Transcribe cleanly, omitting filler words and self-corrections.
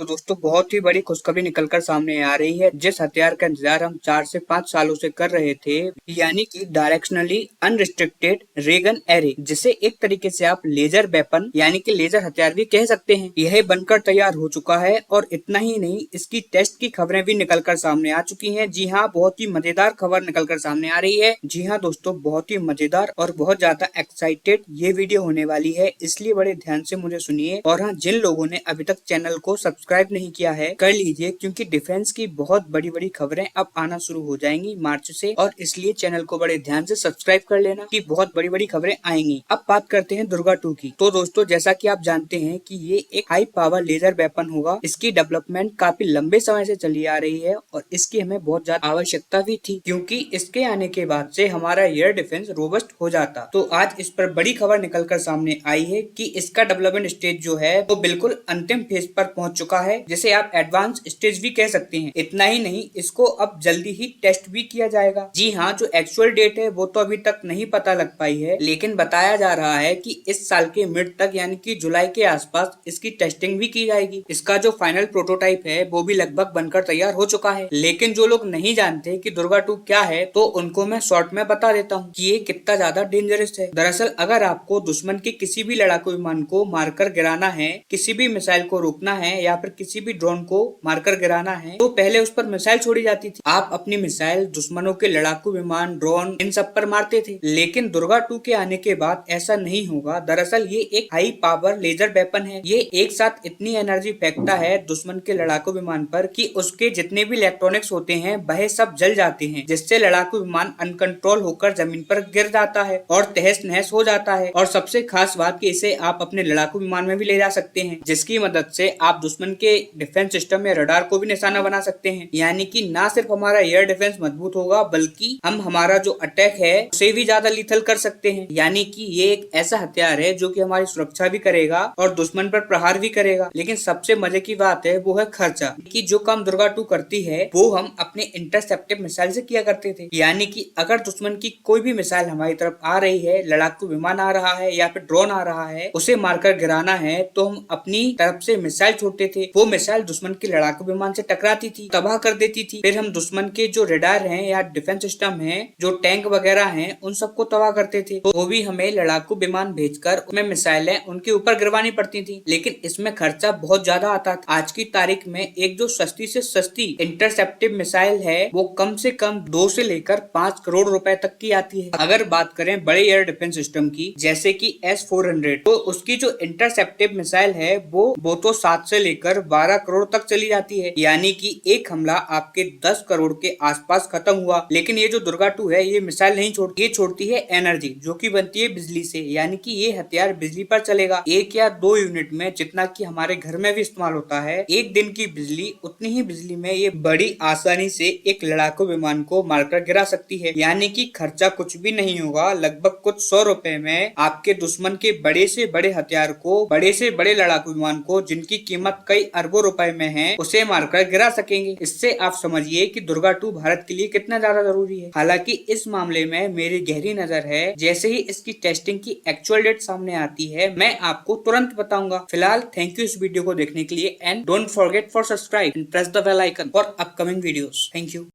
तो दोस्तों बहुत ही बड़ी खुशखबरी निकलकर सामने आ रही है। जिस हथियार का इंतजार हम 4 से 5 सालों से कर रहे थे, यानी कि डायरेक्शनली अनरिस्ट्रिक्टेड रे गन एरे, जिसे एक तरीके से आप लेजर वेपन यानी कि लेजर हथियार भी कह सकते हैं, यह बनकर तैयार हो चुका है। और इतना ही नहीं, इसकी टेस्ट की खबरें भी निकलकर सामने आ चुकी हैं। जी हाँ, बहुत ही मजेदार खबर निकलकर सामने आ रही है। जी हाँ दोस्तों, बहुत ही मजेदार और बहुत ज्यादा एक्साइटेड ये वीडियो होने वाली है, इसलिए बड़े ध्यान से मुझे सुनिए। और हाँ, जिन लोगों ने अभी तक चैनल को सब्सक्राइब नहीं किया है, कर लीजिए, क्योंकि डिफेंस की बहुत बड़ी बड़ी खबरें अब आना शुरू हो जाएंगी मार्च से। और इसलिए चैनल को बड़े ध्यान से सब्सक्राइब कर लेना कि बहुत बड़ी बड़ी खबरें आएंगी। अब बात करते हैं दुर्गा 2 की। तो दोस्तों, जैसा कि आप जानते हैं कि ये एक हाई पावर लेजर वेपन होगा। इसकी डेवलपमेंट काफी लंबे समय से चली आ रही है और इसकी हमें बहुत ज्यादा आवश्यकता भी थी, क्योंकि इसके आने के बाद से हमारा एयर डिफेंस रोबस्ट हो जाता। तो आज इस पर बड़ी खबर निकलकर सामने आई है कि इसका डेवलपमेंट स्टेज जो है वो बिल्कुल अंतिम फेज पर पहुंच चुका है, जिसे आप एडवांस स्टेज भी कह सकते हैं। इतना ही नहीं, इसको अब जल्दी ही टेस्ट भी किया जाएगा। जी हाँ, जो एक्चुअल डेट है वो तो अभी तक नहीं पता लग पाई है, लेकिन बताया जा रहा है कि इस साल के मिड तक यानी कि जुलाई के आसपास इसकी टेस्टिंग भी की जाएगी। इसका जो फाइनल प्रोटोटाइप है वो भी लगभग बनकर तैयार हो चुका है। लेकिन जो लोग नहीं जानते कि दुर्गा 2 क्या है, तो उनको मैं शॉर्ट में बता देता हूँ कि ये कितना ज्यादा डेंजरस है। दरअसल अगर आपको दुश्मन के किसी भी लड़ाकू विमान को मारकर गिराना है, किसी भी मिसाइल को रोकना है या फिर किसी भी ड्रोन को मारकर गिराना है, तो पहले उस पर मिसाइल छोड़ी जाती थी। आप अपनी मिसाइल दुश्मनों के लड़ाकू विमान, ड्रोन, इन सब पर मारते थे। लेकिन दुर्गा 2 के आने के बाद ऐसा नहीं होगा। दरअसल ये एक हाई पावर लेजर वेपन है। ये एक साथ इतनी एनर्जी फेंकता है दुश्मन के लड़ाकू विमान पर कि उसके जितने भी इलेक्ट्रॉनिक्स होते हैं वह सब जल जाते हैं, जिससे लड़ाकू विमान अनकंट्रोल होकर जमीन पर गिर जाता है और तहस नहस हो जाता है। और सबसे खास बात कि इसे आप अपने लड़ाकू विमान में भी ले जा सकते हैं, जिसकी मदद से आप दुश्मन के डिफेंस सिस्टम या रडार को भी निशाना बना सकते हैं। यानी कि ना सिर्फ हमारा एयर डिफेंस मजबूत होगा, बल्कि हम हमारा जो अटैक है उसे भी ज्यादा लीथल कर सकते हैं। यानी कि ये एक ऐसा हथियार है जो कि हमारी सुरक्षा भी करेगा और दुश्मन पर प्रहार भी करेगा। लेकिन सबसे मजे की बात है वो है खर्चा, कि जो काम दुर्गा 2 करती है वो हम अपने इंटरसेप्टिव मिसाइल से किया करते थे। यानी कि अगर दुश्मन की कोई भी मिसाइल हमारी तरफ आ रही है, लड़ाकू विमान आ रहा है या फिर ड्रोन आ रहा है, उसे मारकर गिराना है, तो हम अपनी तरफ से मिसाइल छोड़ते थे। वो मिसाइल दुश्मन के लड़ाकू विमान से टकराती थी, तबाह कर देती थी। फिर हम दुश्मन के जो रेडार हैं या डिफेंस सिस्टम हैं, जो टैंक वगैरह हैं, उन सबको तबाह करते थे। तो वो भी हमें लड़ाकू विमान भेजकर उनमें मिसाइलें उनके ऊपर गिरवानी पड़ती थी। लेकिन इसमें खर्चा बहुत ज्यादा आता था। आज की तारीख में एक जो सस्ती से सस्ती इंटरसेप्टिव मिसाइल है वो कम से कम 2 से लेकर 5 करोड़ रुपए तक की आती है। अगर बात करें बड़े एयर डिफेंस सिस्टम की, जैसे कि S-400, तो उसकी जो इंटरसेप्टिव मिसाइल है वो तो 7 से लेकर 12 करोड़ तक चली जाती है। यानी कि एक हमला आपके 10 करोड़ के आसपास खत्म हुआ। लेकिन ये जो दुर्गा 2 है, ये मिसाइल नहीं छोड़ती, ये छोड़ती है एनर्जी, जो कि बनती है बिजली से। यानी कि ये हथियार बिजली पर चलेगा। 1 या 2 यूनिट में, जितना कि हमारे घर में भी इस्तेमाल होता है, 1 दिन की बिजली, उतनी ही बिजली में ये बड़ी आसानी से एक लड़ाकू विमान को मारकर गिरा सकती है। यानी कि खर्चा कुछ भी नहीं होगा। लगभग कुछ 100 रुपए में आपके दुश्मन के बड़े से बड़े हथियार को, बड़े से बड़े लड़ाकू विमान को, जिनकी कीमत कई अरबों रुपए में है, उसे मारकर गिरा सकेंगे। इससे आप समझिए कि दुर्गा 2 भारत के लिए कितना ज्यादा जरूरी है। हालांकि इस मामले में मेरी गहरी नजर है। जैसे ही इसकी टेस्टिंग की एक्चुअल डेट सामने आती है, मैं आपको तुरंत बताऊंगा। फिलहाल थैंक यू इस वीडियो को देखने के लिए, and don't forget for subscribe and press the bell icon for upcoming videos. Thank you.